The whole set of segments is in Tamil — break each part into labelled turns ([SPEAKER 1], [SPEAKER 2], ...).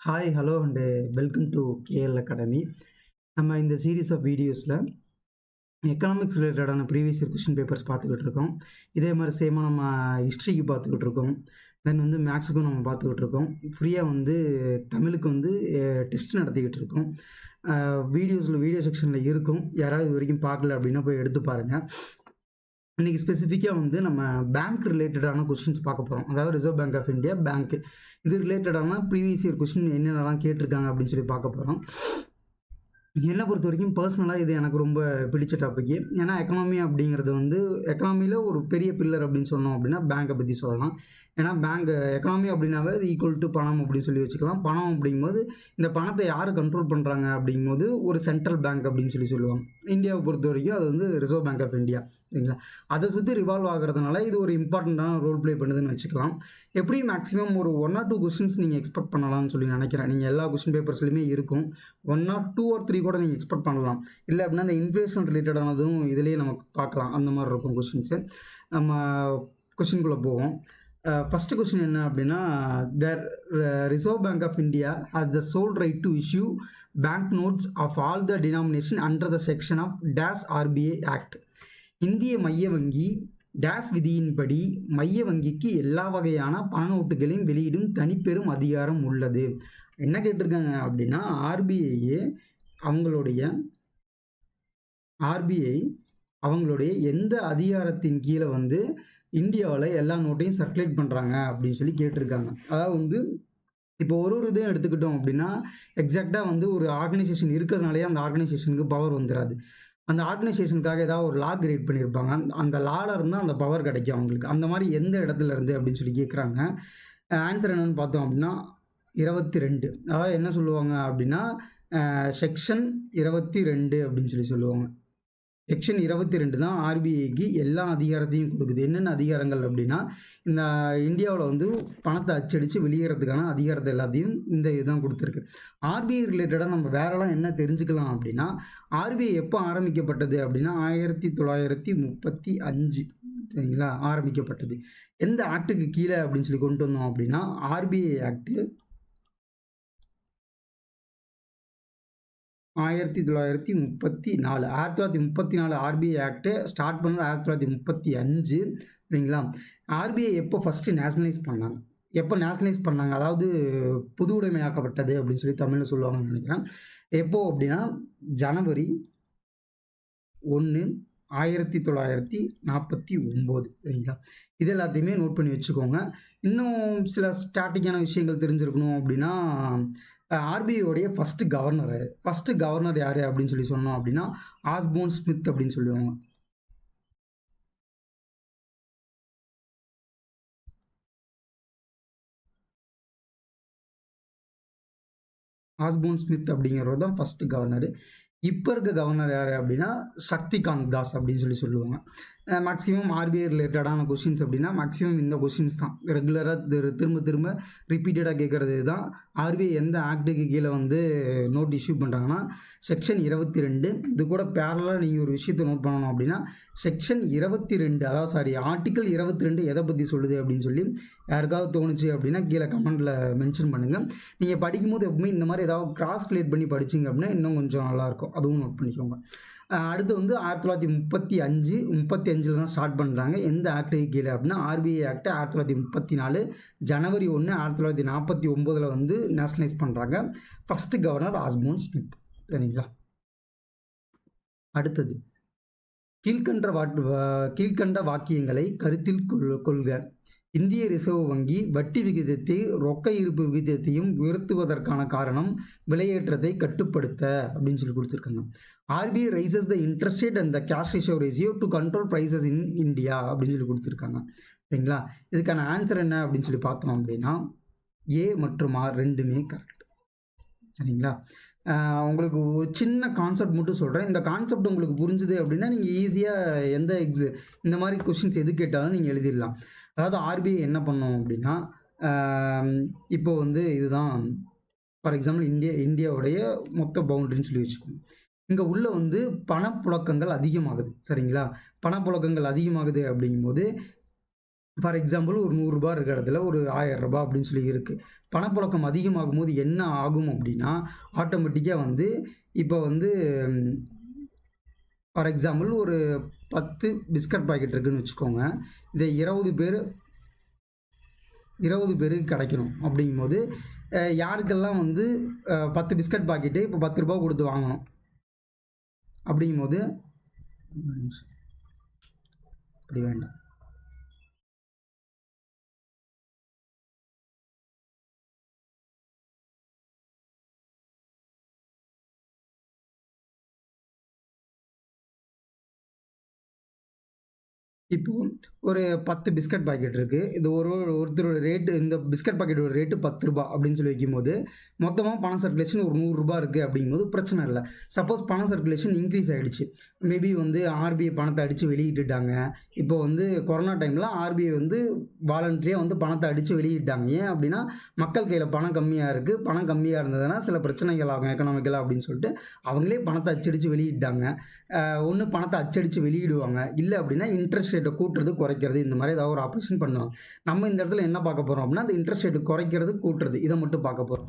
[SPEAKER 1] Hi, hello and welcome to KL academy. நம்ம இந்த சீரீஸ் ஆஃப் வீடியோஸில் எக்கனாமிக்ஸ் ரிலேட்டடான ப்ரீவியஸ் இயர் கொஷின் பேப்பர்ஸ் பார்த்துக்கிட்டு இருக்கோம். இதே மாதிரி சேமாக நம்ம ஹிஸ்ட்ரிக்கு பார்த்துக்கிட்டு இருக்கோம். தென் வந்து மேக்ஸுக்கும் நம்ம பார்த்துக்கிட்டு இருக்கோம். ஃப்ரீயாக வந்து தமிழுக்கு வந்து டெஸ்ட் நடத்திக்கிட்டு இருக்கோம். வீடியோ செக்ஷனில் இருக்கும். யாராவது இது வரைக்கும் பார்க்கல அப்படின்னா போய் எடுத்து பாருங்கள். இன்றைக்கி ஸ்பெசிஃபிக்காக வந்து நம்ம பேங்க் ரிலேட்டடான கொஷின்ஸ் பார்க்க போகிறோம். அதாவது Reserve Bank of India bank இது ரிலேட்டடான ப்ரீவியஸ் இயர் கொஷின் என்னென்னலாம் கேட்டிருக்காங்க அப்படின்னு சொல்லி பார்க்க போகிறோம். என்னை பொறுத்த வரைக்கும் பர்சனலாக இது எனக்கு ரொம்ப பிடிச்ச டாப்பிக்கு. ஏன்னா எக்கனாமி அப்படிங்கிறது வந்து எக்கனாமியில் ஒரு பெரிய பில்லர் அப்படின்னு சொன்னோம் அப்படின்னா பேங்கை பற்றி சொல்லலாம். ஏன்னா பேங்க் எக்கனாமி அப்படின்னாவே அது ஈக்குவல் டு பணம் அப்படின்னு சொல்லி வச்சுக்கலாம். பணம் அப்படிங்கும்போது இந்த பணத்தை யார் கண்ட்ரோல் பண்ணுறாங்க அப்படிங்கும்போது ஒரு சென்ட்ரல் பேங்க் அப்படின்னு சொல்லுவாங்க. இந்தியாவை பொறுத்த வரைக்கும் அது வந்து ரிசர்வ் பேங்க் ஆஃப் இந்தியா, சரிங்களா? அதை சுற்றி ரிவால்வ் ஆகிறதுனால இது ஒரு இம்பார்ட்டண்ட்டான ரோல் ப்ளே பண்ணுதுன்னு வச்சுக்கலாம். எப்படி மேக்ஸிமம் ஒரு 1 or 2 கொஸ்டின்ஸ் நீங்கள் எக்ஸ்பெக்ட் பண்ணலாம்னு சொல்லி நினைக்கிறேன். நீங்கள் எல்லா கொஸ்டின் பேப்பர்ஸ்லையுமே இருக்கும். 1 or 2 or 3 கூட நீங்கள் எக்ஸ்பெக்ட் பண்ணலாம். இல்லை அப்படின்னா இந்த இன்ஃப்ளேஷன் ரிலேட்டடானதும் இதிலேயே நமக்கு பார்க்கலாம். அந்த மாதிரி இருக்கும் கொஸ்டின்ஸு. நம்ம கொஸ்டின்குள்ளே போவோம். ஃபஸ்ட்டு கொஸ்டின் என்ன அப்படின்னா, Reserve Bank of India has the sole right to issue bank notes of all the denomination under the section of days RBI act. இந்திய மைய வங்கி டேஸ் விதியின்படி மைய வங்கிக்கு எல்லா வகையான பண நோட்டுகளையும் வெளியிடும் தனிப்பெரும் அதிகாரம் உள்ளது. என்ன கேட்டிருக்காங்க அப்படின்னா, அவங்களுடைய எந்த அதிகாரத்தின் கீழே வந்து இந்தியாவில் எல்லா நோட்டையும் சர்க்குலேட் பண்ணுறாங்க அப்படின்னு சொல்லி கேட்டிருக்காங்க. அதாவது வந்து இப்போ ஒரு இதையும் எடுத்துக்கிட்டோம் அப்படின்னா எக்ஸாக்டாக வந்து ஒரு ஆர்கனைசேஷன் இருக்கிறதுனாலே அந்த ஆர்கனைசேஷனுக்கு பவர் வந்துடாது. அந்த ஆர்கனைசேஷனுக்காக ஏதாவது ஒரு லா கிரியேட் பண்ணியிருப்பாங்க. அந்த லாவில் இருந்தால் அந்த பவர் கிடைக்கும் அவங்களுக்கு. அந்த மாதிரி எந்த இடத்துல இருந்து அப்படின்னு சொல்லி கேட்குறாங்க. ஆன்சர் என்னென்னு பார்த்தோம் அப்படின்னா 22. அதாவது என்ன சொல்லுவாங்க அப்படின்னா செக்ஷன் 22 அப்படின்னு சொல்லுவாங்க. செக்ஷன் 22 தான் ஆர்பிஐக்கு எல்லா அதிகாரத்தையும் கொடுக்குது. என்னென்ன அதிகாரங்கள் அப்படின்னா, இந்த இந்தியாவில் வந்து பணத்தை அச்சடித்து வெளியேறதுக்கான அதிகாரத்தை எல்லாத்தையும் இந்த இதுதான் கொடுத்துருக்கு. ஆர்பிஐ ரிலேட்டடாக நம்ம வேறெல்லாம் என்ன தெரிஞ்சுக்கலாம் அப்படின்னா, ஆர்பிஐ எப்போ ஆரம்பிக்கப்பட்டது அப்படின்னா 1935, சரிங்களா? ஆரம்பிக்கப்பட்டது. எந்த ஆக்டுக்கு கீழே அப்படின்னு சொல்லி கொண்டு வந்தோம் அப்படின்னா RBI act 1934. 1934 RBI act start பண்ணது 1935, சரிங்களா? ஆர்பிஐ எப்போ ஃபஸ்ட்டு நேஷனலைஸ் பண்ணாங்க? அதாவது பொது உடைமையாக்கப்பட்டது அப்படின்னு சொல்லி தமிழில் சொல்லுவாங்கன்னு நினைக்கிறேன். எப்போ அப்படின்னா ஜனவரி 1, 1949, சரிங்களா? இது எல்லாத்தையுமே நோட் பண்ணி வச்சுக்கோங்க. இன்னும் சில ஸ்டாட்டிக்கான விஷயங்கள் தெரிஞ்சிருக்கணும் அப்படின்னா, ஆர்பிஐயோடைய ஃபஸ்ட்டு கவர்னர் யார் அப்படின்னு சொல்லி சொன்னோம் அப்படின்னா ஆஸ்போன் ஸ்மித் அப்படின்னு சொல்லுவாங்க. ஆஸ்போன் ஸ்மித் அப்படிங்கிறவர் தான் ஃபஸ்ட்டு கவர்னர். இப்போ இருக்க கவர்னர் யார் அப்படின்னா சக்திகாந்த் தாஸ் அப்படின்னு சொல்லுவாங்க. மேக்ஸிமம் ஆர்பிஐ ரிலேட்டடான கொஷின்ஸ் அப்படின்னா மேக்ஸிமம் இந்த கொஷின்ஸ் தான் ரெகுலராக திரும்ப ரிப்பீட்டடாக கேட்குறது தான். ஆர்பிஐ எந்த ஆக்டுக்கு கீழே வந்து நோட் இஷ்யூ பண்ணுறாங்கன்னா செக்ஷன் 22. இது கூட பேரலாக நீங்கள் ஒரு விஷயத்தை நோட் பண்ணணும் அப்படின்னா செக்ஷன் 22, அதாவது ஆர்டிக்கல் 22 எதை பற்றி சொல்லுது அப்படின்னு சொல்லி யாருக்காவது தோணுச்சு அப்படின்னா கீழே கமெண்டில் மென்ஷன் பண்ணுங்கள். நீங்கள் படிக்கும்போது எப்பவுமே இந்த மாதிரி ஏதாவது கிராஸ் ரிலேட் பண்ணி படிச்சிங்க அப்படின்னா இன்னும் கொஞ்சம் நல்லாயிருக்கும். அதுவும் நோட் பண்ணிக்கோங்க. அடுத்து வந்து 1935 தான் ஸ்டார்ட் பண்ணுறாங்க. எந்த ஆக்டுக்கு கீழே அப்படின்னா ஆர்பிஐ ஆக்ட் 1934 ஜனவரி 1, 1949 வந்து நேஷனலைஸ் பண்ணுறாங்க. ஃபஸ்ட்டு கவர்னர் ஆஸ்போன் ஸ்மித், சரிங்களா? அடுத்தது கீழ்கண்ட வாக்கியங்களை கருத்தில் கொள்க. இந்திய ரிசர்வ் வங்கி வட்டி விகிதத்தை ரொக்க இருப்பு விகிதத்தையும் உயர்த்துவதற்கான காரணம் விலையேற்றத்தை கட்டுப்படுத்த அப்படின்னு சொல்லி கொடுத்துருக்காங்க. RBI raises the interest rate and the cash reserve ratio to control prices in India அப்படின்னு சொல்லி கொடுத்துருக்காங்க, சரிங்களா? இதுக்கான ஆன்சர் என்ன அப்படின்னு சொல்லி பார்த்தோம் அப்படின்னா ஏ மற்றும் ஆர் ரெண்டுமே கரெக்ட், சரிங்களா? உங்களுக்கு ஒரு சின்ன கான்செப்ட் மட்டும் சொல்கிறேன். இந்த கான்செப்ட் உங்களுக்கு புரிஞ்சுது அப்படின்னா நீங்கள் ஈஸியாக இந்த மாதிரி கொஷின்ஸ் எது கேட்டாலும் நீங்கள் எழுதிடலாம். அதாவது ஆர்பிஐ என்ன பண்ணோம் அப்படின்னா இப்போ வந்து இதுதான் ஃபார் எக்ஸாம்பிள் இந்தியாவுடைய மொத்த பவுண்டரின்னு சொல்லி வச்சுக்கோங்க. இங்கே உள்ள வந்து பணப்புழக்கங்கள் அதிகமாகுது, சரிங்களா? பணப்புழக்கங்கள் அதிகமாகுது அப்படிங்கும்போது ஃபார் எக்ஸாம்பிள் ஒரு ரூ. 100 இருக்கிற இடத்துல ஒரு ரூ. 1000 அப்படின்னு சொல்லி இருக்குது. பணப்புழக்கம் அதிகமாகும் போது என்ன ஆகும் அப்படின்னா, ஆட்டோமேட்டிக்காக வந்து இப்போ வந்து ஃபார் எக்ஸாம்பிள் ஒரு 10 பிஸ்கட் பாக்கெட் இருக்குன்னு வச்சுக்கோங்க. இதை 20 பேருக்கு கிடைக்கணும் அப்படிங்கும்போது, யாருக்கெல்லாம் வந்து 10 பிஸ்கட் பாக்கெட்டு இப்போ ரூ. 10 கொடுத்து வாங்கணும் அப்படிங்கும்போது, ஒரு நிமிஷம், அப்படி வேண்டாம். இப்போ ஒரு 10 பிஸ்கட் பாக்கெட் இருக்குது. இது ஒருத்தரோட ரேட்டு, இந்த பிஸ்கட் பாக்கெட்டோட ரேட்டு ரூ. 10 அப்படின்னு சொல்லி வைக்கும்போது, மொத்தமாக பண சர்க்குலேஷன் ஒரு ரூ. 100 இருக்குது அப்படிங்கும்போது பிரச்சனை இல்லை. சப்போஸ் பண சர்க்குலேஷன் இன்க்ரீஸ் ஆகிடுச்சு, மேபி வந்து ஆர்பிஐ பணத்தை அடித்து வெளியிட்டுட்டாங்க. இப்போ வந்து கொரோனா டைமில் ஆர்பிஐ வந்து வாலண்டரியாக வந்து பணத்தை அடித்து வெளியிட்டாங்க. ஏன் அப்படின்னா, மக்கள் கையில் பணம் கம்மியாக இருக்குது. பணம் கம்மியாக இருந்ததுன்னா சில பிரச்சனைகள் ஆகும் எக்கனாமிக்கலாக அப்படின்னு சொல்லிட்டு அவங்களே பணத்தை அச்சடித்து வெளியிட்டாங்க. ஒன்று பணத்தை அச்சடித்து வெளியிடுவாங்க, இல்லை அப்படின்னா இன்ட்ரெஸ்ட் ரேட்டை கூட்டுறது குறைக்கிறது, இந்த மாதிரி ஏதாவது ஒரு ஆப்ரேஷன் பண்ணுவாங்க. நம்ம இந்த இடத்துல என்ன பார்க்க போகிறோம் அப்படின்னா, அந்த இன்ட்ரெஸ்ட் ரேட்டு குறைக்கிறது கூட்டுறது, இதை மட்டும் பார்க்க போகிறோம்.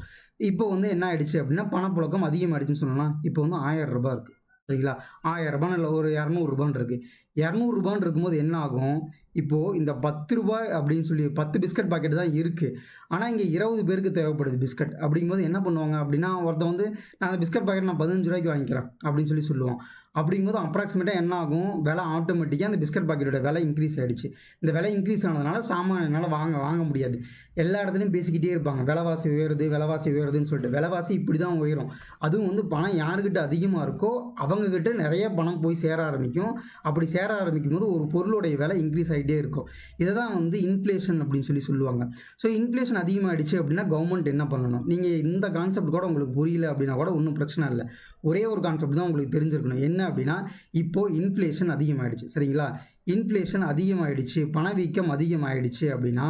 [SPEAKER 1] இப்போ வந்து என்ன ஆயிடுச்சு அப்படின்னா, பணப்புழக்கம் அதிகமாகிடுச்சுன்னு சொல்லலாம். இப்போ வந்து ரூ. 1000 இருக்குது சரிங்களா. ரூ. 1000 இல்லை ஒரு ரூ. 200 இருக்குது. ரூ. 200 இருக்கும்போது என்ன ஆகும், இப்போது இந்த ரூ. 10 அப்படின்னு சொல்லி 10 பிஸ்கட் பாக்கெட் தான் இருக்குது. ஆனால் இங்கே 20 பேருக்கு தேவைப்படுது பிஸ்கட். அப்படிங்கும்போது என்ன பண்ணுவாங்க அப்படின்னா, ஒருத்தன் வந்து நான் அந்த பிஸ்கட் பாக்கெட் நான் ரூ. 15 வாங்கிக்கிறேன் அப்படின்னு சொல்லி சொல்லுவான். அப்படிங்கும்போது அப்ராக்சிமேட்டாக என்ன ஆகும், விலை ஆட்டோமேட்டிக்காக அந்த பிஸ்கட் பாக்கெட்டோட விலை இன்க்ரீஸ் ஆகிடுச்சு. இந்த விலை இன்க்ரீஸ் ஆனதுனால சாமானியனால் வாங்க முடியாது. எல்லா இடத்துலையும் பேசிக்கிட்டே இருப்பாங்க, விலைவாசி உயருதுன்னு சொல்லிட்டு. விலைவாசி இப்படி தான் உயரும். அதுவும் வந்து பணம் யாருக்கிட்ட அதிகமாக இருக்கோ அவங்கக்கிட்ட நிறைய பணம் போய் சேர ஆரம்பிக்கும். அப்படி சேர ஆரம்பிக்கும் போது ஒரு பொருளுடைய விலை இன்க்ரீஸ் ஆகிட்டே இருக்கும். இதை தான் வந்து இன்ஃப்ளேஷன் அப்படின்னு சொல்லி சொல்லுவாங்க. ஸோ இன்ஃப்ளேஷன் அதிகமாகிடுச்சு அப்படின்னா கவர்மெண்ட் என்ன பண்ணணும், நீங்கள் இந்த கான்செப்ட் கூட உங்களுக்கு புரியல அப்படின்னா கூட ஒன்றும் பிரச்சனை இல்லை. ஒரே ஒரு கான்செப்ட் தான் உங்களுக்கு தெரிஞ்சிருக்கணும். என்ன அப்படின்னா, இப்போது இன்ஃப்ளேஷன் அதிகமாகிடுச்சு சரிங்களா. இன்ஃப்ளேஷன் அதிகமாகிடுச்சு, பணவீக்கம் அதிகமாகிடுச்சு அப்படின்னா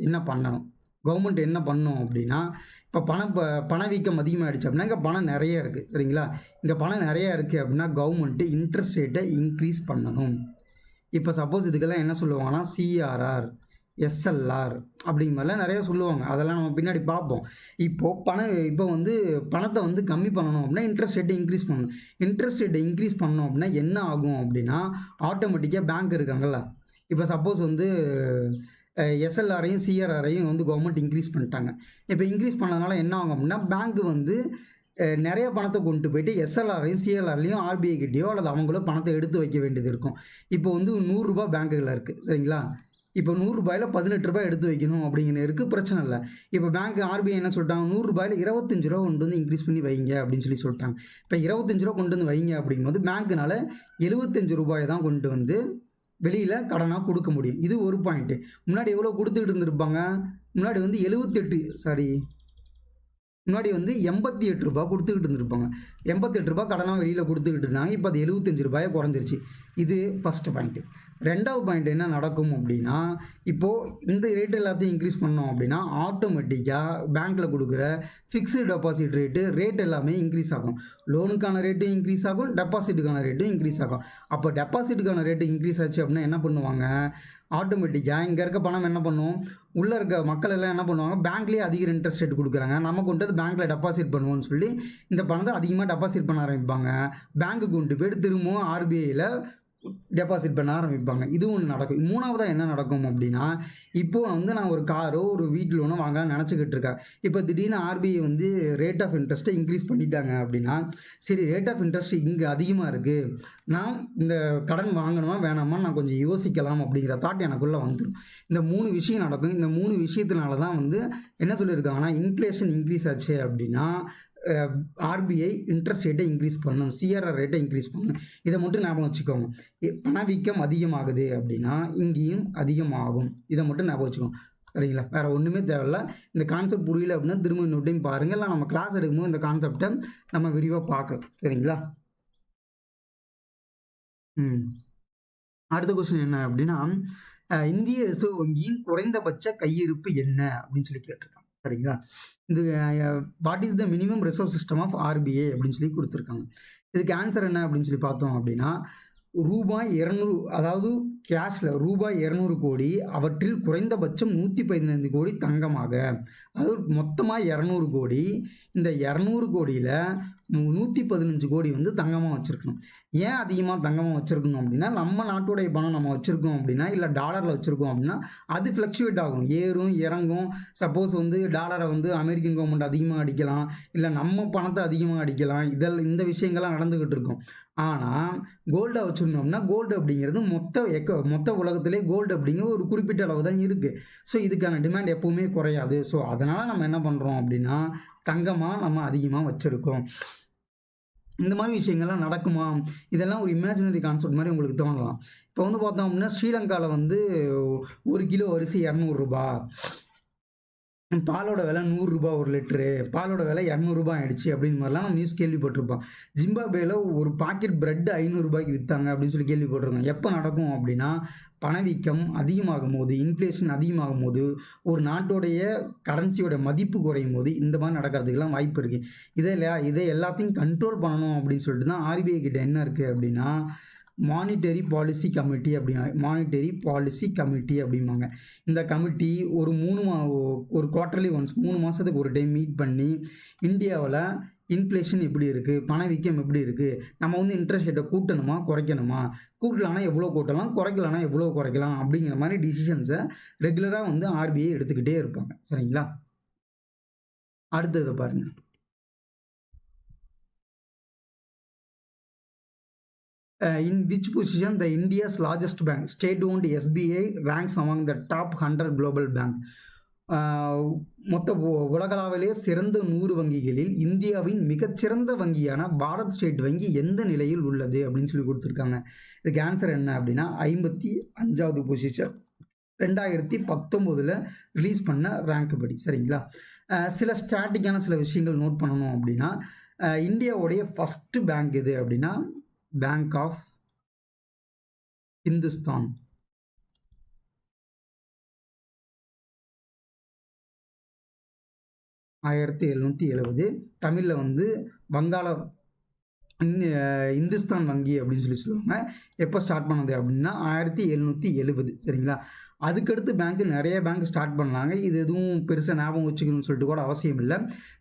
[SPEAKER 1] என்ன பண்ணணும், கவர்மெண்ட் என்ன பண்ணணும் அப்படின்னா, இப்போ பணவீக்கம் அதிகமாகிடுச்சு அப்படின்னா இங்கே பணம் நிறைய இருக்குது சரிங்களா. இங்கே பணம் நிறையா இருக்குது அப்படின்னா கவர்மெண்ட்டு இன்ட்ரெஸ்ட் ரேட்டை இன்க்ரீஸ் பண்ணணும். இப்போ சப்போஸ் இதுக்கெல்லாம் என்ன சொல்லுவாங்கன்னா, சிஆர்ஆர், எஸ்எல்ஆர் அப்படிங்கிற மாதிரிலாம் நிறையா சொல்லுவாங்க. அதெல்லாம் நம்ம பின்னாடி பார்ப்போம். இப்போ வந்து பணத்தை வந்து கம்மி பண்ணணும் அப்படின்னா இன்ட்ரெஸ்ட் ரேட்டை இன்க்ரீஸ் பண்ணணும். இன்ட்ரெஸ்ட் ரேட்டை இன்க்ரீஸ் பண்ணணும் அப்படின்னா என்ன ஆகும் அப்படின்னா, ஆட்டோமேட்டிக்காக பேங்க் இருக்காங்கல்ல, இப்போ சப்போஸ் வந்து எஸ்எல்ஆரையும் சிஆர்ஆரையும் வந்து கவர்மெண்ட் இன்க்ரீஸ் பண்ணிட்டாங்க. இப்போ இன்க்ரீஸ் பண்ணதுனால என்ன ஆகும் அப்படின்னா, பேங்க் வந்து நிறைய பணத்தை கொண்டு போயிட்டு எஸ்எல்ஆரையும் சிஎல்ஆர்லையும் ஆர்பிஐ கிட்டேயோ அல்லது அவங்களோ பணத்தை எடுத்து வைக்க வேண்டியது இருக்கும். இப்போ வந்து ரூ. 100 பேங்க்குகளில் இருக்குது சரிங்களா. இப்போ ரூ. 100ல் ரூ. 18 எடுத்து வைக்கணும் அப்படிங்கிற இருக்குது, பிரச்சனை இல்லை. இப்போ பேங்க் ஆர்பிஐ என்ன சொல்லிட்டாங்க, ரூ. 100ல் ரூ. 25 கொண்டு வந்து இன்க்ரீஸ் பண்ணி வைங்க அப்படின்னு சொல்லி சொல்லிட்டாங்க. இப்போ ரூ. 25 கொண்டு வந்து வைங்க அப்படிங்கும்போது பேங்க்குனால ரூ. 75 தான் கொண்டு வந்து வெளியில் கடனாக கொடுக்க முடியும். இது ஒரு பாயிண்ட்டு. முன்னாடி எவ்வளோ கொடுத்துக்கிட்டு இருந்திருப்பாங்க, முன்னாடி வந்து முன்னாடி வந்து ரூ. 88 கொடுத்துக்கிட்டு இருந்திருப்பாங்க. ரூ. 88 கடனாக வெளியில் கொடுத்துக்கிட்டு இருந்தாங்க. இப்போ அது ரூ. 75 குறைஞ்சிருச்சு. இது ஃபஸ்ட்டு பாயிண்ட்டு. ரெண்டாவது பாயிண்ட் என்ன நடக்கும் அப்படின்னா, இப்போது இந்த ரேட் எல்லாத்தையும் இன்க்ரீஸ் பண்ணோம் அப்படின்னா ஆட்டோமேட்டிக்காக பேங்க்கில் கொடுக்குற ஃபிக்ஸ்டு டெபாசிட் ரேட் எல்லாமே இன்க்ரீஸ் ஆகும். லோனுக்கான ரேட்டும் இன்க்ரீஸ் ஆகும், டெபாசிட்டுக்கான ரேட்டும் இன்க்ரீஸ் ஆகும். அப்போ டெபாசிட்டுக்கான ரேட்டு இன்க்ரீஸ் ஆச்சு அப்படின்னா என்ன பண்ணுவாங்க, ஆட்டோமேட்டிக்காக இங்கே இருக்க பணம் என்ன பண்ணும், உள்ளே இருக்க மக்கள் எல்லாம் என்ன பண்ணுவாங்க, பேங்க்லேயே அதிக இன்ட்ரெஸ்ட் ரேட் கொடுக்குறாங்க, நம்ம கொண்டு வந்து பேங்க்கில் டெபாசிட் பண்ணுவோம்னு சொல்லி இந்த பணத்தை அதிகமாக டெபாசிட் பண்ண ஆரம்பிப்பாங்க. பேங்க்குக்கு கொண்டு போய்ட்டு திரும்பவும் ஆர்பிஐயில் டெபாசிட் பண்ண ஆரம்பிப்பாங்க. இது ஒன்று நடக்கும். மூணாவதாக என்ன நடக்கும் அப்படின்னா, இப்போது வந்து நான் ஒரு காரோ ஒரு வீட்டு லோனோ வாங்கலாம்னு நினச்சிக்கிட்டு இருக்கேன். இப்போ திடீர்னு ஆர்பிஐ வந்து ரேட் ஆஃப் இன்ட்ரெஸ்ட்டை இன்க்ரீஸ் பண்ணிட்டாங்க அப்படின்னா, சரி ரேட் ஆஃப் இன்ட்ரெஸ்ட் இங்கே அதிகமாக இருக்குது, நான் இந்த கடன் வாங்கணுமா வேணாமா நான் கொஞ்சம் யோசிக்கலாம் அப்படிங்கிற தாட் எனக்குள்ளே வந்துடும். இந்த 3 விஷயம் நடக்கும். இந்த 3 விஷயத்தினால தான் வந்து என்ன சொல்லியிருக்காங்கன்னா, இன்ஃப்ளேஷன் இன்க்ரீஸ் ஆச்சு அப்படின்னா ஆர்பிஐ இன்ட்ரெஸ்ட் ரேட்டை இன்க்ரீஸ் பண்ணணும், சிஆர்ஆர் ரேட்டை இன்க்ரீஸ் பண்ணணும். இதை மட்டும் ஞாபகம் வச்சுக்கோங்க. பணவீக்கம் அதிகமாகுது அப்படின்னா இங்கேயும் அதிகமாகும். இதை மட்டும் ஞாபகம் வச்சுக்கோங்க சரிங்களா. வேறு ஒன்றுமே தேவையில்ல. இந்த கான்செப்ட் புரியல அப்படின்னா திரும்ப இன்னொரு டைம் பாருங்கள், இல்லை நம்ம கிளாஸ் எடுக்கும்போது இந்த கான்செப்டை நம்ம விரிவாக பார்க்கலாம் சரிங்களா. அடுத்த கொஸ்டின் என்ன அப்படின்னா, இந்திய ரிசர்வ் வங்கியின் குறைந்தபட்ச கையிருப்பு என்ன அப்படின்னு சொல்லி கேட்டிருக்காங்க சரிங்களா. இது what is the minimum reserve system of RBI அப்படின்னு சொல்லி கொடுத்துருக்காங்க. இதுக்கு ஆன்சர் என்ன அப்படின்னு சொல்லி பார்த்தோம் அப்படின்னா, ரூபாய் 200, அதாவது கேஷில் ரூபாய் 200 கோடி, அவற்றில் குறைந்தபட்சம் 115 கோடி தங்கமாக, அதாவது மொத்தமாக 200 கோடி. இந்த 200 கோடியில் 115 கோடி வந்து தங்கமாக வச்சுருக்கணும். ஏன் அதிகமாக தங்கமாக வச்சுருக்கணும் அப்படின்னா, நம்ம நாட்டுடைய பணம் நம்ம வச்சுருக்கோம் அப்படின்னா, இல்லை டாலரில் வச்சுருக்கோம் அப்படின்னா, அது ஃப்ளக்சுவேட் ஆகும், ஏறும் இறங்கும். சப்போஸ் வந்து டாலரை வந்து அமெரிக்கன் கவர்மெண்ட் அதிகமாக அடிக்கலாம், இல்லை நம்ம பணத்தை அதிகமாக அடிக்கலாம். இந்த விஷயங்கள்லாம் நடந்துக்கிட்டு இருக்கும். ஆனால் கோல்டை வச்சுருந்தோம்னா, கோல்டு அப்படிங்கிறது மொத்த உலகத்திலே கோல்டு அப்படிங்கிற ஒரு குறிப்பிட்ட அளவு தான் இருக்குது. ஸோ இதுக்கான டிமாண்ட் எப்போவுமே குறையாது. ஸோ அதனால் நம்ம என்ன பண்ணுறோம் அப்படின்னா, தங்கமாக நம்ம அதிகமாக வச்சுருக்கோம். இந்த மாதிரி விஷயங்கள்லாம் நடக்குமா? இதெல்லாம் ஒரு இமேஜினரி கான்செப்ட் மாதிரி உங்களுக்கு தோணலாம். இப்போ வந்து பார்த்தோம் அப்படின்னா, ஸ்ரீலங்காவில் வந்து 1 கிலோ அரிசி ரூ. 200. பாலோட விலை ரூ. 100 ஒரு லிட்டரு. பாலோட விலை ரூ. 200 ஆயிடுச்சு அப்படின்னு மாதிரிலாம் நம்ம நியூஸ் கேள்விப்பட்டிருப்போம். ஜிம்பாப்வேல ஒரு பாக்கெட் பிரெட் ரூ. 500 விற்றாங்க அப்படின்னு சொல்லி கேள்விப்பட்டிருக்கோம். எப்போ நடக்கும் அப்படின்னா, பணவீக்கம் அதிகமாகும் போது, இன்ஃப்ளேஷன் அதிகமாகும் போது, ஒரு நாட்டோடைய கரன்சியோட மதிப்பு குறையும் போது இந்த மாதிரி நடக்கிறதுக்கெல்லாம் வாய்ப்பு இருக்குது. இதை எல்லாத்தையும் கண்ட்ரோல் பண்ணணும் அப்படின்னு சொல்லிட்டு தான் ஆர்பிஐ கிட்ட என்ன இருக்குது அப்படின்னா, மானிட்டரி பாலிசி கமிட்டி அப்படிம்பாங்க. இந்த கமிட்டி ஒரு குவார்ட்டர்லி ஒன்ஸ் 3 மாதத்துக்கு ஒரு டைம் மீட் பண்ணி, இந்தியாவில் இன்ஃப்ளேஷன் எப்படி இருக்குது, பணவீக்கம் எப்படி இருக்குது, நம்ம வந்து இன்ட்ரெஸ்ட் ரேட்டை கூட்டணுமா குறைக்கணுமா, கூட்டலான்னா எவ்வளோ கூட்டலாம், குறைக்கலான்னா எவ்வளோ குறைக்கலாம் அப்படிங்கிற மாதிரி டிசிஷன்ஸை ரெகுலராக வந்து ஆர்பிஐ எடுத்துக்கிட்டே இருப்பாங்க. சரிங்களா? அடுத்தது பாருங்கள். In which position the India's largest bank, state-owned SBI, ranks among the top 100 global bank? மொத்த உலகளாவிலேயே சிறந்த 100 வங்கிகளில் இந்தியாவின் மிகச்சிறந்த வங்கியான பாரத் ஸ்டேட் வங்கி எந்த நிலையில் உள்ளது அப்படின்னு சொல்லி கொடுத்துருக்காங்க. இதுக்கு ஆன்சர் என்ன அப்படின்னா, 55வது பொசிஷன் 2019 ரிலீஸ் பண்ண ரேங்க் படி. சரிங்களா? சில ஸ்டாட்டிக்கான சில விஷயங்கள் நோட் பண்ணணும் அப்படின்னா, இந்தியாவுடைய ஃபஸ்ட்டு பேங்க் எது அப்படின்னா, பேங்க் ஆஃப் இந்துஸ்தான். (1770). தமிழில் வந்து இந்துஸ்தான் வங்கி அப்படின்னு சொல்லுவாங்க. எப்போ ஸ்டார்ட் பண்ணது அப்படின்னா 1770. சரிங்களா? அதுக்கடுத்து பேங்க் நிறைய பேங்க் ஸ்டார்ட் பண்ணாங்க. இது எதுவும் பெருசாக ஞாபகம் வச்சுக்கணும்னு சொல்லிட்டு கூட அவசியம் இல்லை.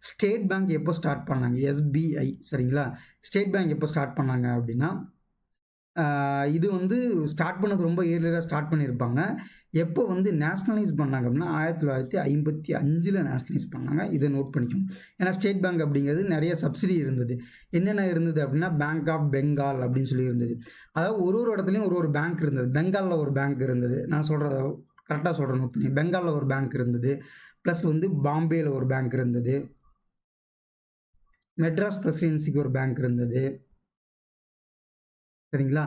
[SPEAKER 1] ஸ்டேட் பேங்க் எப்போ ஸ்டார்ட் பண்ணாங்க? எஸ்பிஐ. சரிங்களா? ஸ்டேட் பேங்க் எப்போ ஸ்டார்ட் பண்ணாங்க அப்படின்னா, இது வந்து ஸ்டார்ட் பண்ணது ரொம்ப ஏர்லியராக ஸ்டார்ட் பண்ணியிருப்பாங்க. எப்போ வந்து நேஷ்னலைஸ் பண்ணாங்க அப்படின்னா 1955 நேஷ்னலைஸ் பண்ணாங்க. இதை நோட் பண்ணிக்கணும். ஏன்னா ஸ்டேட் பேங்க் அப்படிங்கிறது நிறைய சப்சிடி இருந்தது. என்னென்ன இருந்தது அப்படின்னா, பேங்க் ஆஃப் பெங்கால் அப்படின்னு சொல்லி இருந்தது. அதாவது ஒரு இடத்துலையும் ஒரு பேங்க் இருந்தது. பெங்காலில் ஒரு பேங்க் இருந்தது. நான் கரெக்டாக சொல்கிறேன், நோட் பண்ணி. பெங்காலில் ஒரு பேங்க் இருந்தது. ப்ளஸ் வந்து பாம்பேயில் ஒரு பேங்க் இருந்தது. மெட்ராஸ் பிரசிடென்சிக்கு ஒரு பேங்க் இருந்தது. சரிங்களா?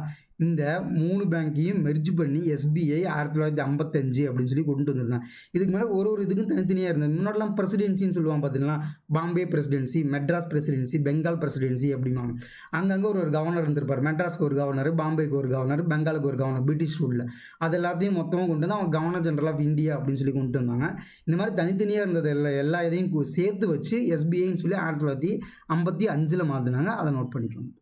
[SPEAKER 1] இந்த 3 பேங்கையும் மெர்ஜ் பண்ணி எஸ்பிஐ 1955 அப்படின்னு சொல்லி கொண்டு வந்திருந்தாங்க. இதுக்கு மேலே ஒரு இதுக்கும் தனித்தனியாக இருந்தது. முன்னாடிலாம் பிரசிடென்சின்னு சொல்லுவாங்க பார்த்தீங்களா, Bombay presidency, Madras presidency, Bengal presidency அப்படிம்பாங்க. அங்கங்கே ஒரு கவர்னர் இருந்திருப்பார். மெட்ராஸ்க்கு ஒரு கவர்னர், பாம்பேக்கு ஒரு கவர்னர், பெங்காலுக்கு ஒரு கவர்னர், பிரிட்டிஷ் ரூலில். அது எல்லாத்தையும் மொத்தமாக கொண்டு வந்து அவங்க கவர்னர் ஜெனரல் ஆஃப் இந்தியா அப்படின்னு சொல்லி கொண்டு வந்தாங்க. இந்த மாதிரி தனித்தனியாக இருந்தது எல்லா இதையும் சேர்த்து வச்சு எஸ்பிஐன்னு சொல்லி 1955 மாற்றினாங்க. அதை நோட் பண்ணிக்கலாம்.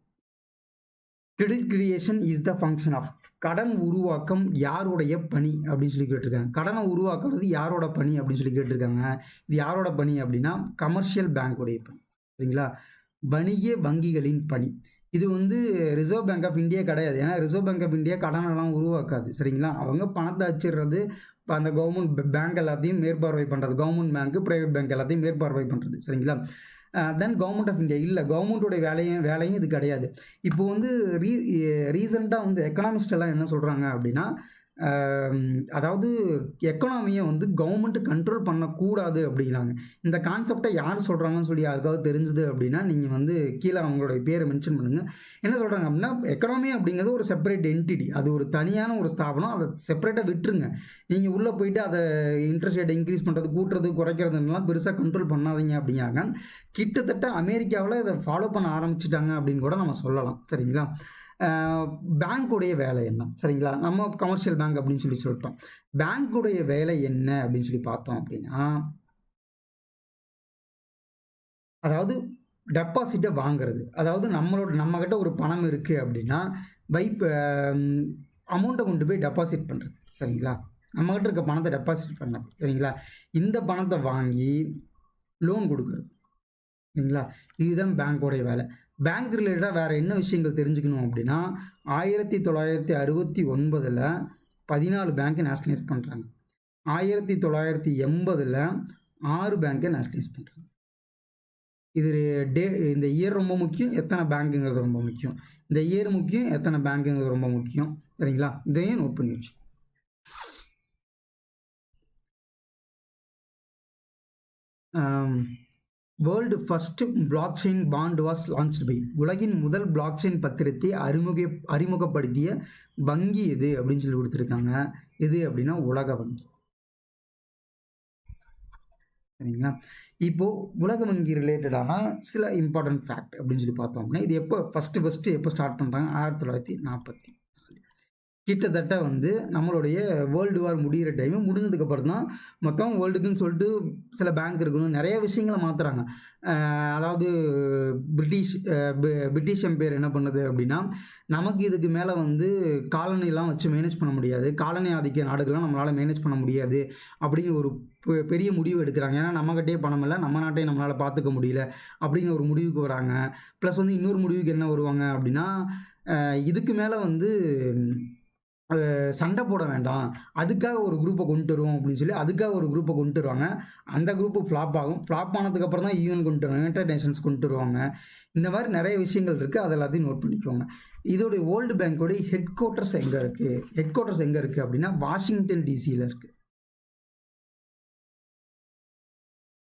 [SPEAKER 1] Credit creation is the function of. கடன் உருவாக்கம் யாருடைய பணி அப்படின்னு சொல்லி கேட்டிருக்காங்க. கடனை உருவாக்குறது யாரோட பணி அப்படின்னு சொல்லி கேட்டிருக்காங்க. இது யாரோட பணி அப்படின்னா, கமர்ஷியல் பேங்க்குடைய பணி. சரிங்களா? வணிக வங்கிகளின் பணி. இது வந்து ரிசர்வ் பேங்க் ஆஃப் இந்தியா கிடையாது. ஏன்னா ரிசர்வ் பேங்க் ஆஃப் இந்தியா கடனெல்லாம் உருவாக்காது. சரிங்களா? அவங்க பணத்தை அச்சிடுறது, இப்போ அந்த கவர்மெண்ட் பேங்க் எல்லாத்தையும் மேற்பார்வை பண்ணுறது. கவர்மெண்ட் பேங்க்கு, ப்ரைவேட் பேங்க் எல்லாத்தையும் மேற்பார்வை பண்ணுறது. சரிங்களா? தென் கவர்மெண்ட் ஆஃப் இந்தியா இல்லை, கவர்மெண்ட்டோடைய வேலையும் இது கிடையாது. இப்போ வந்து ரீசெண்டாக வந்து எக்கனாமிஸ்ட் எல்லாம் என்ன சொல்கிறாங்க அப்படின்னா, அதாவது எக்கனாமியை வந்து கவர்மெண்ட்டு கண்ட்ரோல் பண்ணக்கூடாது அப்படிங்கிறாங்க. இந்த கான்செப்டை யார் சொல்கிறாங்கன்னு சொல்லி யாருக்காவது தெரிஞ்சுது அப்படின்னா, நீங்கள் வந்து கீழே அவங்களுடைய பேரை மென்ஷன் பண்ணுங்கள். என்ன சொல்கிறாங்க அப்படின்னா, எக்கனாமி அப்படிங்கிறது ஒரு செப்பரேட் என்டிட்டி, அது ஒரு தனியான ஒரு ஸ்தாபனம், அதை செப்பரேட்டாக விட்டுருங்க. நீங்கள் உள்ளே போயிட்டு அதை இன்ட்ரெஸ்ட் ரேட்டை இன்க்ரீஸ் பண்ணுறது, கூட்டுறது, குறைக்கிறதுலாம் பெருசாக கண்ட்ரோல் பண்ணாதீங்க அப்படிங்கிறாங்க. கிட்டத்தட்ட அமெரிக்காவில் இதை ஃபாலோ பண்ண ஆரம்பிச்சிட்டாங்க அப்படின்னு கூட நம்ம சொல்லலாம். சரிங்களா? பேங்க்குடைய வேலை என்ன? சரிங்களா? நம்ம கமர்ஷியல் பேங்க் அப்படின்னு சொல்லி சொல்லிட்டோம். பேங்க்குடைய வேலை என்ன அப்படின்னு சொல்லி பார்த்தோம் அப்படின்னா, அதாவது டெபாசிட்டை வாங்குறது. அதாவது நம்மகிட்ட ஒரு பணம் இருக்குது அப்படின்னா, அமௌண்ட்டை கொண்டு போய் டெபாசிட் பண்ணுறது. சரிங்களா, நம்மகிட்ட இருக்க பணத்தை டெபாசிட் பண்ணது. சரிங்களா, இந்த பணத்தை வாங்கி லோன் கொடுக்குறது. சரிங்களா, இதுதான் பேங்க்கோடைய வேலை. பேங்க் ரிலேட்டடாக வேறு என்ன விஷயங்கள் தெரிஞ்சுக்கணும் அப்படின்னா, 1969 14 பேங்க்கை நேஷ்னலைஸ் பண்ணுறாங்க. 1980 6 பேங்க்கை நேஷ்னலைஸ் பண்ணுறாங்க. இது இந்த இயர் ரொம்ப முக்கியம், எத்தனை பேங்க்குங்கிறது ரொம்ப முக்கியம். இந்த இயர் முக்கியம், எத்தனை பேங்க்குங்கிறது ரொம்ப முக்கியம். சரிங்களா, இதையும் நோட் பண்ணி வச்சு. World first blockchain bond was launched by. உலகின் முதல் பிளாக் செயின் பத்திரத்தை அறிமுகப்படுத்திய வங்கி எது அப்படின்னு சொல்லி கொடுத்துருக்காங்க. எது அப்படின்னா உலக வங்கி. சரிங்களா, இப்போது உலக வங்கி ரிலேட்டடான சில இம்பார்ட்டன்ட் ஃபேக்ட் அப்படின்னு சொல்லி பார்த்தோம் அப்படின்னா, இது எப்போ ஃபஸ்ட்டு எப்போ ஸ்டார்ட் பண்ணுறாங்க? 1944. கிட்டத்தட்ட வந்து நம்மளுடைய வேர்ல்டு வார் முடிகிற டைமு முடிஞ்சதுக்கப்புறம் தான் மொத்தம் வேர்ல்டுக்குன்னு சொல்லிட்டு சில பேங்க் இருக்கணும், நிறைய விஷயங்களை மாற்றுறாங்க. அதாவது பிரிட்டிஷ் எம்பையர் என்ன பண்ணுது அப்படின்னா, நமக்கு இதுக்கு மேலே வந்து காலனிலாம் வச்சு மேனேஜ் பண்ண முடியாது, காலனி ஆதிக்க நாடுகள்லாம் நம்மளால் மேனேஜ் பண்ண முடியாது அப்படிங்கிற ஒரு பெரிய முடிவு எடுக்கிறாங்க. ஏன்னா நம்மகிட்டே பணம் இல்லை, நம்ம நாட்டையும் நம்மளால் பார்த்துக்க முடியல அப்படிங்கிற ஒரு முடிவுக்கு வராங்க. ப்ளஸ் வந்து இன்னொரு முடிவுக்கு என்ன வருவாங்க அப்படின்னா, இதுக்கு மேலே வந்து சண்டை போட வேண்டாம், அதுக்காக ஒரு குரூப்பை கொண்டு வருவோம் அப்படின்னு சொல்லி அதுக்காக ஒரு குரூப்பை கொண்டு வருவாங்க. அந்த குரூப்பு ஃப்ளாப் ஆகும். ஃப்ளாப் ஆனதுக்கப்புறம் தான் யூஎன் கொண்டு வருவாங்க, யுனைடெட் நேஷன்ஸ் கொண்டு வருவாங்க. இந்த மாதிரி நிறைய விஷயங்கள் இருக்குது, அது எல்லாத்தையும் நோட் பண்ணிக்கோங்க. இதோடைய வேர்ல்டு பேங்கோடைய ஹெட் குவார்ட்டர்ஸ் எங்கே இருக்குது? ஹெட் குவார்ட்டர்ஸ் எங்கே இருக்குது அப்படின்னா வாஷிங்டன் டிசியில் இருக்குது.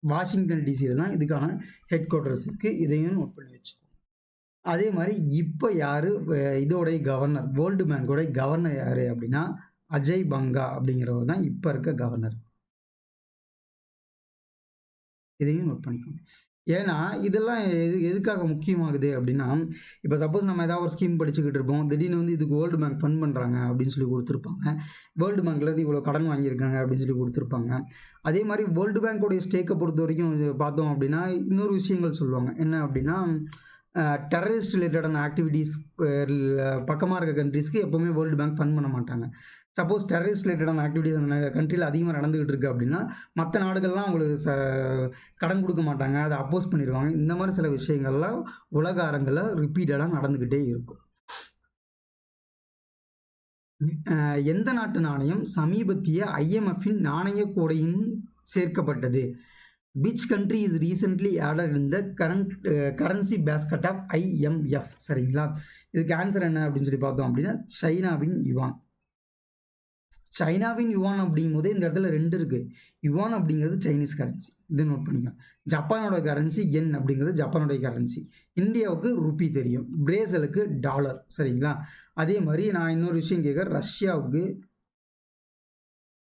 [SPEAKER 1] வாஷிங்டன் டிசியில் தான் இதுக்கான ஹெட் குவார்ட்டர்ஸ் இருக்குது. இதையும் நோட் பண்ணி வச்சு. அதே மாதிரி இப்போ யார் இதோடைய கவர்னர், வேர்ல்டு பேங்கோடைய கவர்னர் யார் அப்படின்னா அஜய் பங்கா அப்படிங்கிறவர் தான் இப்போ இருக்க கவர்னர். இதையும் நோட் பண்ணிக்கோங்க. ஏன்னா இதெல்லாம் எதுக்காக முக்கியமாகுது அப்படின்னா, இப்போ சப்போஸ் நம்ம ஏதாவது ஒரு ஸ்கீம் படிச்சுக்கிட்டு இருப்போம், திடீர்னு வந்து இதுக்கு வேர்ல்டு பேங்க் ஃபண்ட் பண்ணுறாங்க அப்படின்னு சொல்லி கொடுத்துருப்பாங்க. வேர்ல்டு பேங்க்லேருந்து இவ்வளோ கடன் வாங்கியிருக்காங்க அப்படின்னு சொல்லி கொடுத்துருப்பாங்க. அதே மாதிரி வேர்ல்டு பேங்கோடைய ஸ்டேக்கை பொறுத்த வரைக்கும் பார்த்தோம் அப்படின்னா இன்னொரு விஷயங்கள் சொல்லுவாங்க. என்ன அப்படின்னா, டெரரிஸ்ட் ரிலேட்டடான ஆக்டிவிட்டீஸ் பக்கமாக இருக்க கண்ட்ரீஸ்க்கு எப்போவுமே வேர்ல்டு பேங்க் ஃபண்ட் பண்ண மாட்டாங்க. சப்போஸ் டெரரிஸ்ட் ரிலேட்டடான ஆக்டிவிட்டீஸ் அந்த கண்ட்ரியில் அதிகமாக நடந்துகிட்டு இருக்குது அப்படின்னா மற்ற நாடுகள்லாம் அவங்களுக்கு கடன் கொடுக்க மாட்டாங்க, அதை அப்போஸ் பண்ணிடுவாங்க. இந்த மாதிரி சில விஷயங்கள்லாம் உலக அரங்கில் ரிப்பீட்டடாக நடந்துக்கிட்டே இருக்கும். எந்த நாட்டு நாணயம் சமீபத்திய IMFின் நாணய கோடையின் சேர்க்கப்பட்டது? Which country is recently added in the currency basket of IMF? சரிங்களா, இதுக்கு ஆன்சர் என்ன அப்படின்னு சொல்லி பார்த்தோம் அப்படின்னா சைனாவின் யுவான். சைனாவின் யுவான் அப்படிங்கும்போது இந்த இடத்துல 2 இருக்குது. யுவான் அப்படிங்கிறது சைனீஸ் கரன்சி, இது நோட் பண்ணிக்கோங்க. ஜப்பானோட கரன்சி என் அப்படிங்கிறது ஜப்பானோடைய கரன்சி. இந்தியாவுக்கு ருப்பி தெரியும், பிரேசிலுக்கு டாலர். சரிங்களா, அதே மாதிரி நான் இன்னொரு விஷயம் கேட்குறேன், ரஷ்யாவுக்கு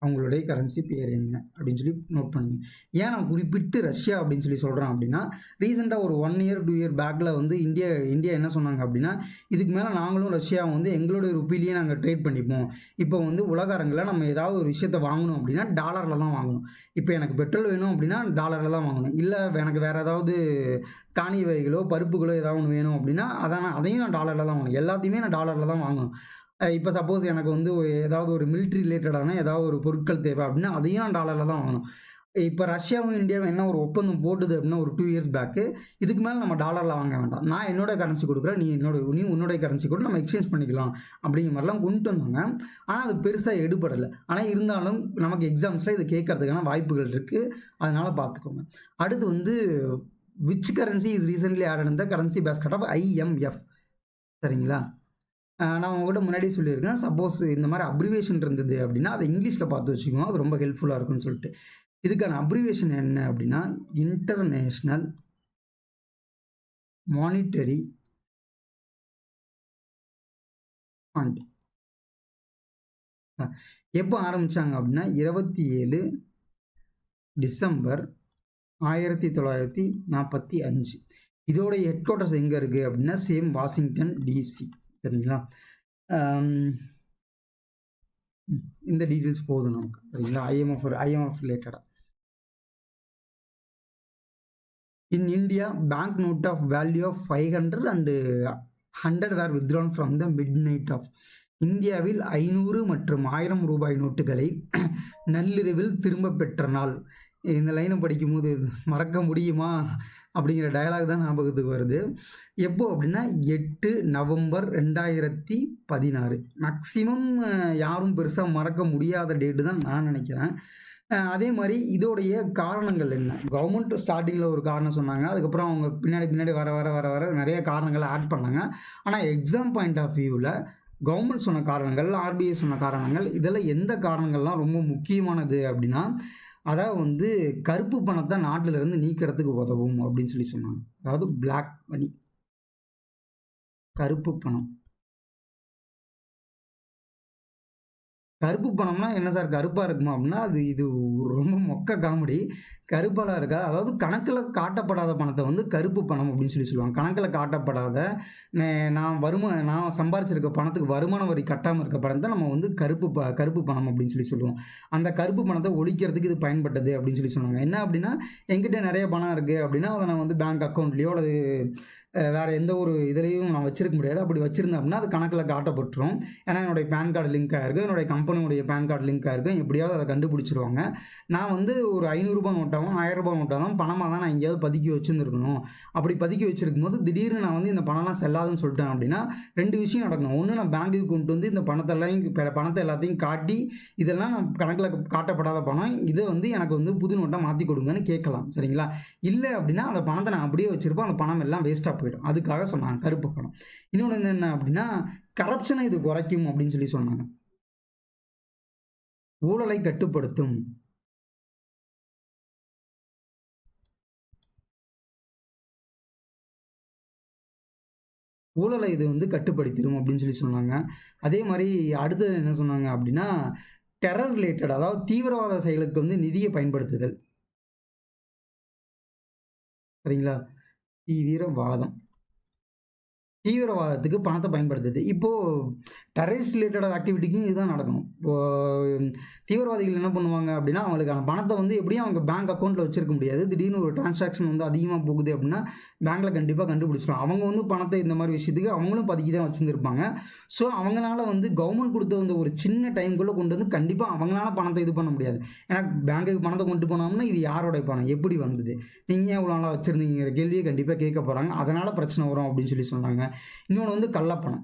[SPEAKER 1] அவங்களுடைய கரன்சி பேர் என்ன அப்படின்னு சொல்லி நோட் பண்ணுங்க. ஏன் நான் குறிப்பிட்டு ரஷ்யா அப்படின்னு சொல்லி சொல்கிறேன் அப்படின்னா, ரீசெண்டாக ஒரு 1 இயர் 2 இயர் பேக்கில் வந்து இந்தியா என்ன சொன்னாங்க அப்படின்னா, இதுக்கு மேலே நாங்களும் ரஷ்யாவும் வந்து எங்களுடைய ருப்பிலேயே நாங்கள் ட்ரேட் பண்ணிப்போம். இப்போ வந்து உலக அரங்கில் நம்ம ஏதாவது ஒரு விஷயத்தை வாங்கணும் அப்படின்னா டாலரில் தான் வாங்கணும். இப்போ எனக்கு பெட்ரோல் வேணும் அப்படின்னா டாலரில் தான் வாங்கணும். இல்லை எனக்கு வேறு ஏதாவது தானிய வகைகளோ பருப்புகளோ ஏதாவது ஒன்று வேணும் அப்படின்னா அதையும் நான் டாலரில் தான் வாங்கணும். எல்லாத்தையுமே நான் டாலரில் தான் வாங்கணும். இப்போ சப்போஸ் எனக்கு வந்து ஏதாவது ஒரு மிலிட்ரி ரிலேட்டடான ஏதாவது ஒரு பொருட்கள் தேவை அப்படின்னா அதையும் நான் டாலரில் தான் வாங்கணும். இப்போ ரஷ்யாவும் இந்தியாவும் என்ன ஒரு ஒப்பந்தம் போட்டுது அப்படின்னா ஒரு 2 இயர்ஸ் பேக்கு, இதுக்கு மேலே நம்ம டாலரில் வாங்க வேண்டாம், நான் என்னோட கரன்சி கொடுக்குறேன், நீ உன்னோடைய கரன்சி கூட நம்ம எக்ஸ்சேஞ்ச் பண்ணிக்கலாம் அப்படிங்கிற மாதிரிலாம் கொண்டு வந்தாங்க. ஆனால் அது பெருசாக எடுபடலை. ஆனால் இருந்தாலும் நமக்கு எக்ஸாம்ஸில் இது கேட்கறதுக்கான வாய்ப்புகள் இருக்குது, அதனால் பார்த்துக்கோங்க. அடுத்து வந்து which currency is recently added in the currency basket of IMF? சரிங்களா, நான் உங்கள்கிட்ட முன்னாடி சொல்லியிருக்கேன், சப்போஸ் இந்த மாதிரி அப்ரிவேஷன் இருந்தது அப்படின்னா அதை இங்கிலீஷில் பார்த்து வச்சுக்கோங்க, அது ரொம்ப ஹெல்ப்ஃபுல்லாக இருக்குன்னு சொல்லிட்டு. இதுக்கான அப்ரிவேஷன் என்ன அப்படின்னா இன்டர்நேஷ்னல் மானிட்டரி ஃபண்ட். எப்போ ஆரம்பித்தாங்க அப்படின்னா 27 டிசம்பர் 1945. இதோடைய ஹெட் குவார்ட்டர்ஸ் எங்கே இருக்குது அப்படின்னா சேம் வாஷிங்டன் DC. சரிங்களா, இந்த டீட்டெயில்ஸ் போதும் நமக்கு. சரிங்களா, IMF ரிலேட்டடாக. In India bank note of value of 500 and 100 were withdrawn from the midnight of. இந்தியாவில் 500 மற்றும் 1000 ரூபாய் நோட்டுகளை நள்ளிரவில் திரும்ப பெற்ற நாள். இந்த லைனை படிக்கும்போது மறக்க முடியுமா அப்படிங்கிற டயலாக் தான் ஞாபகத்துக்கு வருது. எப்போ அப்படின்னா 8 நவம்பர் 2016. மேக்ஸிமம் யாரும் பெருசாக மறக்க முடியாத டேட்டு தான் நான் நினைக்கிறேன். அதே மாதிரி இதோடைய காரணங்கள் என்ன? கவர்மெண்ட் ஸ்டார்டிங்கில் ஒரு காரணம் சொன்னாங்க. அதுக்கப்புறம் அவங்க பின்னாடி வர நிறைய காரணங்களை ஆட் பண்ணாங்க. ஆனால் எக்ஸாம் பாயிண்ட் ஆஃப் வியூவில் கவர்மெண்ட் சொன்ன காரணங்கள், ஆர்பிஐ சொன்ன காரணங்கள், இதெல்லாம் எந்த காரணங்கள்லாம் ரொம்ப முக்கியமானது அப்படின்னா, அதாவது கருப்பு பணத்தை நாட்டிலிருந்து நீக்கிறதுக்கு உதவும் அப்படின்னு சொல்லி சொன்னாங்க. அதாவது பிளாக் மணி, கருப்பு பணம். கருப்பு பணம்னா என்ன சார் கருப்பாக இருக்குமா அப்படின்னா, இது ரொம்ப மொக்க காமெடி. கருப்பாலாம் இருக்கா, அதாவது கணக்கில் காட்டப்படாத பணத்தை கருப்பு பணம் அப்படின்னு சொல்லுவாங்க. கணக்கில் காட்டப்படாத நான் சம்பாரிச்சிருக்க பணத்துக்கு வருமான வரி கட்டாமல் இருக்க பணத்தை நம்ம கருப்பு பணம் அப்படின்னு சொல்லுவோம். அந்த கருப்பு பணத்தை ஒழிக்கிறதுக்கு இது பயன்பட்டது அப்படின்னு சொன்னாங்க. என்ன அப்படின்னா, என்கிட்ட நிறைய பணம் இருக்குது அப்படின்னா அதை நான் பேங்க் அக்கௌண்ட்லேயோ அல்லது வேறு எந்த ஒரு இதுலேயும் நான் வச்சிருக்க முடியாது. அப்படி வச்சுருந்தேன் அப்படின்னா அது கணக்கில் காட்டப்பட்டுரும். ஏன்னா என்னுடைய பேன் கார்டு லிங்க் ஆகிருக்கும், என்னுடைய கம்பெனியுடைய பேன் கார்டு லிங்க் ஆகிருக்கும். எப்படியாவது அதை கண்டுபிடிச்சிருவாங்க. நான் ஒரு 500 ரூபா நோட்டாகவும் 1000 ரூபா நோட்டாகவும் பணமாக தான் நான் எங்கேயாவது பதுக்கி வச்சுருந்துருக்கணும். அப்படி பதுக்கி வச்சுருக்கும் போது திடீர்னு நான் இந்த பணம்லாம் செல்லாதுன்னு சொல்லிட்டேன் அப்படின்னா 2 விஷயம் நடக்கணும். ஒன்று, நான் பேங்க்குக்கு கொண்டு இந்த பணத்தை எல்லாத்தையும் காட்டி இதெல்லாம் நான் கணக்கில் காட்டப்படாத பணம், இதை எனக்கு புது நோட்டாக மாற்றி கொடுங்கன்னு கேட்கலாம். சரிங்களா? இல்லை அப்படின்னா அந்த பணத்தை நான் அப்படியே வச்சுருப்பேன், அந்த பணம் எல்லாம் வேஸ்ட்டாக போயிடும். அதுக்காக சொன்னாங்க கருப்பு பணம். இன்னொன்று என்ன அப்படின்னா, கரப்ஷனை இது குறைக்கும் அப்படின்னு சொன்னாங்க. ஊழலை கட்டுப்படுத்தும். ஊழலை இது கட்டுப்படுத்திடும் அப்படின்னு சொன்னாங்க. அதே மாதிரி அடுத்தது என்ன சொன்னாங்க அப்படின்னா, டெரர் ரிலேட்டட், அதாவது தீவிரவாத செயலுக்கு நிதியை பயன்படுத்துதல். சரிங்களா? தீவிரவாதத்துக்கு பணத்தை பயன்படுத்துது. இப்போது டெரரிஸ்ட் ரிலேட்டட் ஆக்டிவிட்டிக்கும் இதுதான் நடக்கணும். இப்போது தீவிரவாதிகள் என்ன பண்ணுவாங்க அப்படின்னா, அவங்களுக்கான பணத்தை எப்படியும் அவங்க பேங்க் அக்கௌண்ட்டில் வச்சிருக்க முடியாது. திடீர்னு ஒரு டிரான்சாக்ஷன் அதிகமாக போகுது அப்படின்னா பேங்க்கில் கண்டிப்பாக கண்டுபிடிச்சிடும். அவங்க பணத்தை இந்த மாதிரி விஷயத்துக்கு அவங்களும் பதுக்கி தான் வச்சுருந்துருப்பாங்க. ஸோ அவங்களால கவர்மெண்ட் கொடுத்த ஒரு சின்ன டைம்குள்ளே கொண்டு கண்டிப்பாக அவங்களால பணத்தை இது பண்ண முடியாது. ஏன்னா பேங்க்குக்கு பணத்தை கொண்டு போனோம்னா இது யாரோட பணம், எப்படி வந்தது, நீங்கள் ஏன் இவ்வளோ நாளாக வச்சுருந்தீங்கிற கேள்வியை கண்டிப்பாக கேட்க போகிறாங்க. அதனால் பிரச்சனை வரும் அப்படின்னு சொன்னாங்க. இன்னொன்று கள்ளப்பணம்.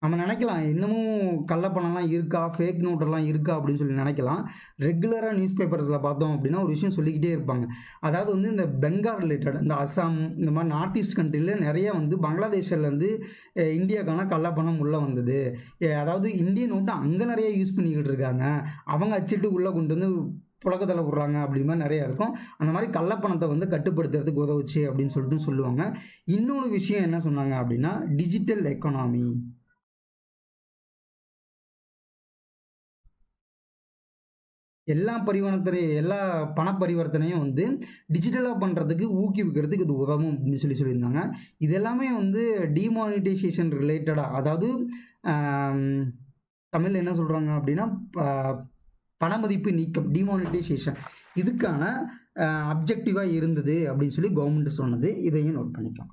[SPEAKER 1] நம்ம நினைக்கலாம் இன்னமும் கள்ளப்பணம்லாம் இருக்கா, ஃபேக் நோட்டெல்லாம் இருக்கா அப்படின்னு நினைக்கலாம். ரெகுலராக நியூஸ் பேப்பர்ஸில் பார்த்தோம் அப்படின்னா ஒரு விஷயம் சொல்லிக்கிட்டே இருப்பாங்க. அதாவது இந்த பெங்கால் ரிலேட்டட், இந்த அசாம், இந்த மாதிரி நார்த் ஈஸ்ட் கண்ட்ரியில் நிறைய பங்களாதேஷ்லேருந்து இந்தியாவுக்கான கள்ளப்பணம் உள்ளே வந்தது. அதாவது இந்தியன் நோட்டு அங்கே நிறைய யூஸ் பண்ணிக்கிட்டு இருக்காங்க, அவங்க அச்சிட்டு உள்ளே கொண்டு புழக்கத்தில் விடுறாங்க அப்படிங்கிற மாதிரி நிறையா இருக்கும். அந்த மாதிரி கள்ளப்பணத்தை கட்டுப்படுத்துறதுக்கு உதவுச்சு அப்படின்னு சொல்லுவாங்க. இன்னொரு விஷயம் என்ன சொன்னாங்க அப்படின்னா, டிஜிட்டல் எக்கானமி. எல்லா பண பரிவர்த்தனையும் டிஜிட்டலாக பண்ணுறதுக்கு ஊக்குவிக்கிறதுக்கு இது உதவும் அப்படின்னு சொல்லியிருந்தாங்க. இது எல்லாமே டிமானிட்டைசேஷன் ரிலேட்டடாக, அதாவது தமிழில் என்ன சொல்கிறாங்க அப்படின்னா பணமதிப்பு நீக்கம், டிமானிட்டைசேஷன், இதுக்கான அப்ஜெக்டிவாக இருந்தது அப்படின்னு கவர்மெண்ட் சொன்னது. இதையும் நோட் பண்ணிக்கலாம்.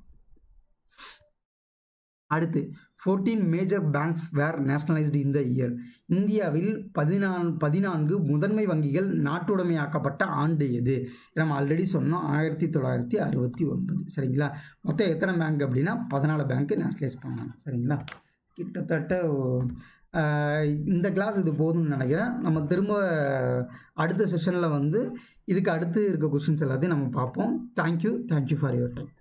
[SPEAKER 1] அடுத்து 14 மேஜர் பேங்க்ஸ் வேர் நேஷனலைஸ்டு இந்த இயர். இந்தியாவில் 14 முதன்மை வங்கிகள் நாட்டுடைமையாக்கப்பட்ட ஆண்டு எது? நம்ம ஆல்ரெடி சொன்னோம் 1969. சரிங்களா? மொத்தம் எத்தனை பேங்க் அப்படின்னா 14 பேங்க் நேஷனலைஸ் பண்ணாங்க. சரிங்களா? கிட்டத்தட்ட இந்த கிளாஸ் இது போதும்னு நினைக்கிறேன். நம்ம திரும்ப அடுத்த செஷனில் இதுக்கு அடுத்து இருக்க கொஷின்ஸ் எல்லாத்தையும் நம்ம பார்ப்போம். Thank you for your time.